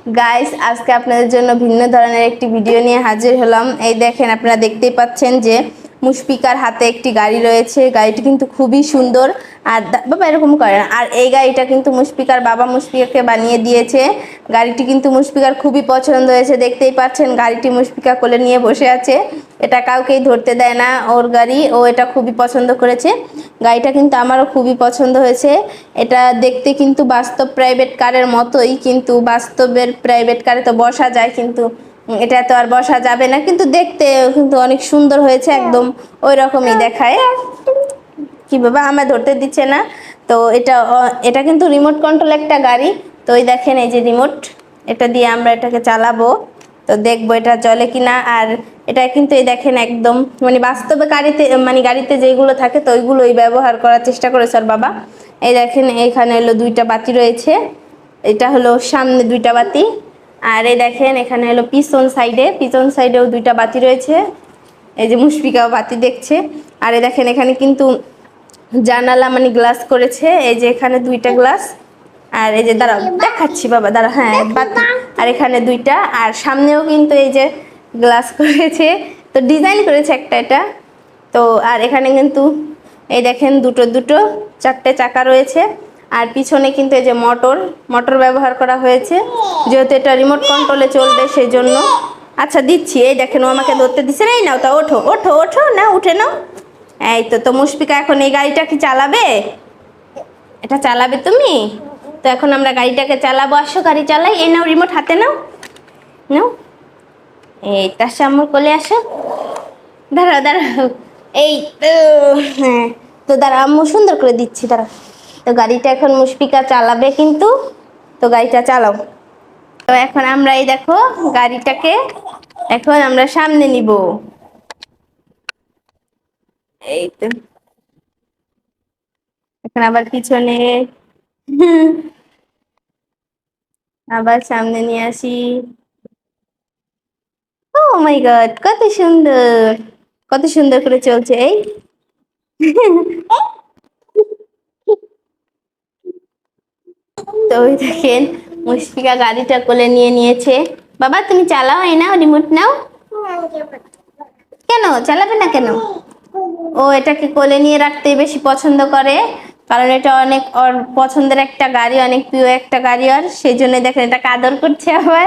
Guys, আজকে আপনাদের জন্য ভিন্ন ধরনের একটি ভিডিও নিয়ে হাজির হলাম। এই দেখেন, আপনারা দেখতেই পাচ্ছেন যে মুশফিকার হাতে একটি গাড়ি রয়েছে। গাড়িটি কিন্তু খুবই সুন্দর। আর বাবা এরকম করে না। আর এই গাড়িটা কিন্তু মুশফিকার বাবা মুশফিকাকে বানিয়ে দিয়েছে। গাড়িটি কিন্তু মুশফিকার খুবই পছন্দ হয়েছে। দেখতেই পাচ্ছেন গাড়িটি মুশফিকা কোলে নিয়ে বসে আছে। এটা কাউকেই ধরতে দেয় না, ওর গাড়ি। ও এটা খুবই পছন্দ করেছে। গাড়িটা কিন্তু আমারও খুবই পছন্দ হয়েছে। এটা দেখতে কিন্তু বাস্তব প্রাইভেট কারের মতোই, কিন্তু বাস্তবের প্রাইভেট কারে তো বসা যায়, কিন্তু এটা তো আর বসা যাবে না। কিন্তু দেখতে কিন্তু অনেক সুন্দর হয়েছে, একদম ওই রকমই দেখায়। কি বাবা, আমার ধরতে দিচ্ছে না। তো এটা কিন্তু রিমোট কন্ট্রোল একটা গাড়ি। তো এই দেখেন, এই যে রিমোট, এটা দিয়ে আমরা এটাকে চালাবো। তো দেখবো এটা চলে কিনা। আর এটা কিন্তু এই দেখেন একদম মানে বাস্তবে গাড়িতে যেগুলো থাকে তো ওইগুলোই ব্যবহার করার চেষ্টা করেছে আর বাবা। এই দেখেন, এখানে হলো দুইটা বাতি রয়েছে। এটা হলো সামনে দুইটা বাতি। আর এই দেখেন এখানে হলো পিছন সাইডেও দুইটা বাতি রয়েছে। এই যে মুশফিকাও বাতি দেখছে। আর এই দেখেন এখানে কিন্তু জানালা মানে গ্লাস করেছে। এই যে এখানে দুইটা গ্লাস। আর এই যে দাঁড়াও দেখাচ্ছি বাবা, দাঁড়া, হ্যাঁ বাতি। আর এখানে দুইটা, আর সামনেও কিন্তু এই যে গ্লাস করেছে। তো ডিজাইন করেছে একটা এটা। তো আর এখানে কিন্তু এই দেখেন দুটো দুটো চারটে চাকা রয়েছে। আর পিছনে কিন্তু এই যে মোটর ব্যবহার করা হয়েছে, যেহেতু এটা রিমোট কন্ট্রোলে চলবে সেই জন্য। আচ্ছা দিচ্ছি, এই দেখেন ও আমাকে ধরতে দিচ্ছে না। এই নাও, তা ওঠো ওঠো ওঠো, না উঠে নাও। এই তো মুশফিকা এখন এই গাড়িটা কি চালাবে? এটা চালাবে তুমি? তো এখন আমরা গাড়িটাকে চালাবো। আসো গাড়ি চালাই। এই নাও রিমোট হাতে নাও, নাও। এই তার সামনে কোলে আসো। দাঁড়াও দাঁড়াও। এই তো, হ্যাঁ। তো দাঁড়া, আম্মু সুন্দর করে দিচ্ছি, দাঁড়া। তো গাড়িটা এখন মুশফিকা চালাবে কিন্তু। তো গাড়িটা চালাও। তো এখন আমরা এই দেখো গাড়িটাকে এখন আমরা সামনে নিব। এই তো এখন আবার পিছনে, আবার সামনে নিয়ে আসি। ও মাই গড, কত সুন্দর, কত সুন্দর করে চলছে। এই তো ওই দেখেন মুশফিকা গাড়িটা কোলে নিয়ে নিয়েছে। বাবা তুমি চালাও, এই নাও রিমোট নাও। কেন চালাবে না কেন? ও এটাকে কোলে নিয়ে রাখতে বেশি পছন্দ করে, কারণ এটা অনেক ওর পছন্দের একটা গাড়ি, অনেক প্রিয় একটা গাড়ি। আর সেই জন্য দেখেন এটাকে আদর করছে আবার।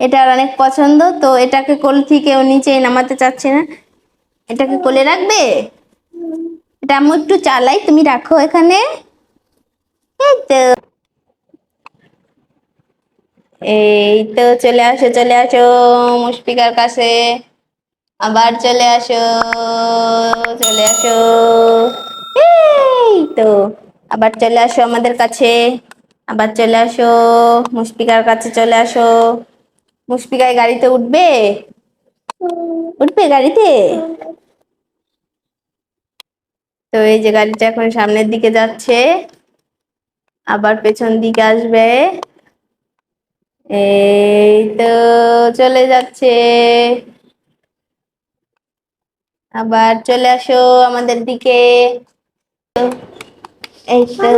এটা ওর অনেক পছন্দ। তো এটাকে কোল থেকে ও নিচে নামাতে চাচ্ছে না। এটাকে কোলে রাখবে? এটা আমি একটু চালাই, তুমি রাখো এখানে। এই তো, এই তো চলে আসো চলে আসো মুশফিকার কাছে। আবার চলে আসো, চলে আসো। এই তো, আবার চলে আসো আমাদের কাছে। আবার চলে আসো, মুশফিকার কাছে চলে আসো। মুশফিকায় গাড়িতে উঠবে? উঠবে গাড়িতে? তো এই যে গাড়িটা এখন সামনের দিকে যাচ্ছে, আবার পেছন দিকে আসবে। এই তো চলে যাচ্ছে। আবার চলে আসো আমাদের দিকে। এই তো,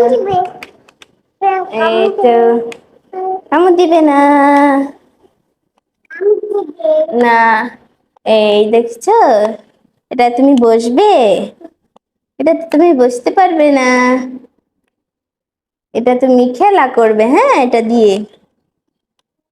এই তো, কামড় দিবে না, না। এই দেখছো, এটা তুমি বসবে? এটা তো তুমি বসতে পারবে না। এটা তুমি খেলা করবে, হ্যাঁ এটা দিয়ে।